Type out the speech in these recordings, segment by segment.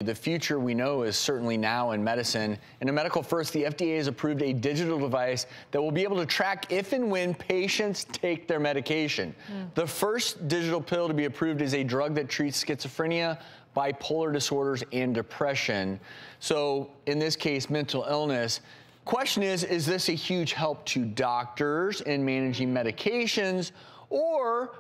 The future we know is certainly now in medicine. In a medical first, the FDA has approved a digital device that will be able to track if and when patients take their medication. The first digital pill to be approved is a drug that treats schizophrenia, bipolar disorders, and depression. So in this case, mental illness. Question is this a huge help to doctors in managing medications, or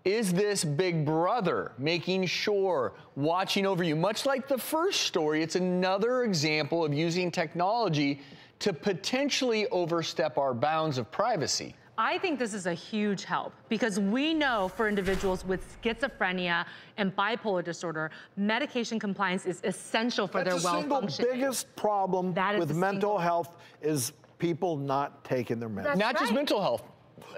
is this Big Brother making sure, watching over you? Much like the first story, it's another example of using technology to potentially overstep our bounds of privacy. I think this is a huge help because we know for individuals with schizophrenia and bipolar disorder, medication compliance is essential for their well-functioning. That's the single biggest problem with mental health is people not taking their medicine. Not just mental health.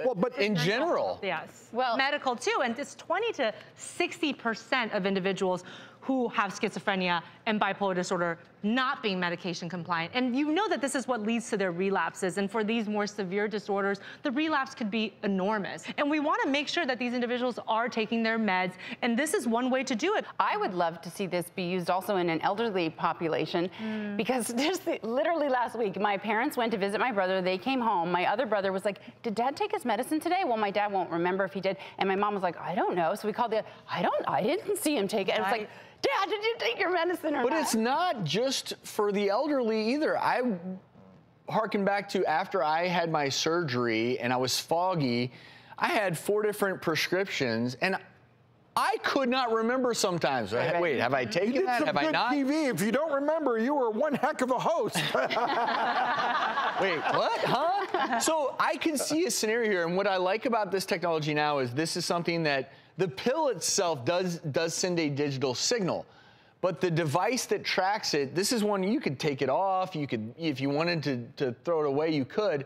Well, but in general. Yes. Well, medical too. And it's 20 to 60% of individuals who have schizophrenia and bipolar disorder not being medication compliant. And you know that this is what leads to their relapses. And for these more severe disorders, the relapse could be enormous. And we want to make sure that these individuals are taking their meds. And this is one way to do it. I would love to see this be used also in an elderly population because literally last week, my parents went to visit my brother. They came home. My other brother was like, did Dad take his medicine today? Well, my dad won't remember if he did. And my mom was like, I don't know. So we called I didn't see him take it. And it's like, Dad, did you take your medicine or not? But it's not just for the elderly either. I harken back to after I had my surgery and I was foggy, I had 4 different prescriptions and I could not remember sometimes. Right. Wait, have I taken that? Have I not? TV. If you don't remember, you were one heck of a host. Wait, what? Huh? So I can see a scenario here, and what I like about this technology now is this is something that the pill itself does send a digital signal, but the device that tracks it, this is one you could take it off. You could, if you wanted to throw it away, you could.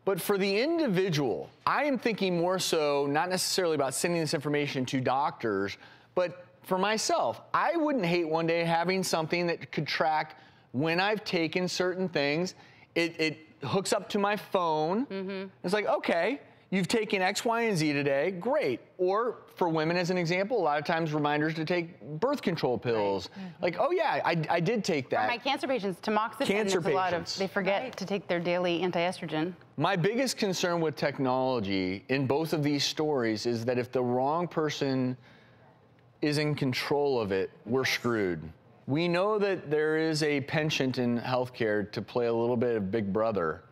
But for the individual, I am thinking more so, not necessarily about sending this information to doctors, but for myself, I wouldn't hate one day having something that could track when I've taken certain things. It hooks up to my phone. It's like, okay, you've taken X, Y, and Z today, great. Or for women, as an example, a lot of times reminders to take birth control pills. Like, oh yeah, I did take that. For my cancer patients, tamoxifen, they forget to take their daily anti-estrogen. My biggest concern with technology in both of these stories is that if the wrong person is in control of it, we're screwed. We know that there is a penchant in healthcare to play a little bit of Big Brother.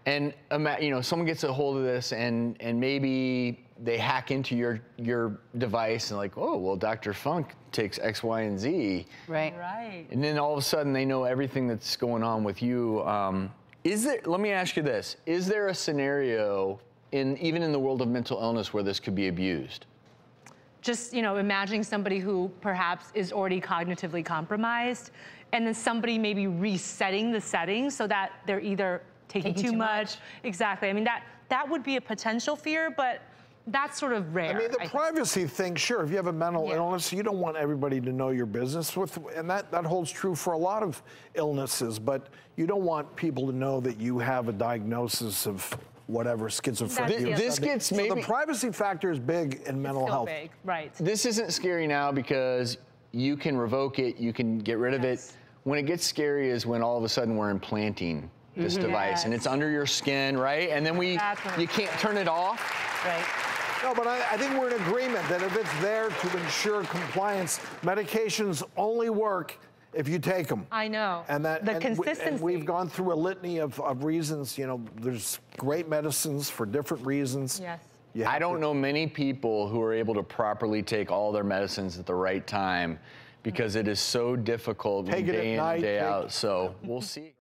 And you know, someone gets a hold of this and maybe they hack into your device and like, oh, well, Dr. Funk takes X, Y, and Z. Right. And then all of a sudden they know everything that's going on with you. Let me ask you this, is there a scenario even in the world of mental illness where this could be abused? Just, you know, imagining somebody who perhaps is already cognitively compromised and then somebody maybe resetting the settings so that they're either taking too much. Exactly. I mean, that would be a potential fear, but that's sort of rare. I mean, the privacy thing, sure, if you have a mental illness, you don't want everybody to know your business, and that holds true for a lot of illnesses, but you don't want people to know that you have a diagnosis of whatever, schizophrenia. This gets maybe... So the privacy factor is big in mental health. Big, right. This isn't scary now because you can revoke it, you can get rid of it. When it gets scary is when all of a sudden we're implanting this device and it's under your skin, right? And then you can't turn it off. Right. No, but I think we're in agreement that if it's there to ensure compliance, medications only work if you take them. I know. And consistency. And we've gone through a litany of reasons. You know, there's great medicines for different reasons. Yes. I don't know many people who are able to properly take all their medicines at the right time because it is so difficult day in and day out. So we'll see.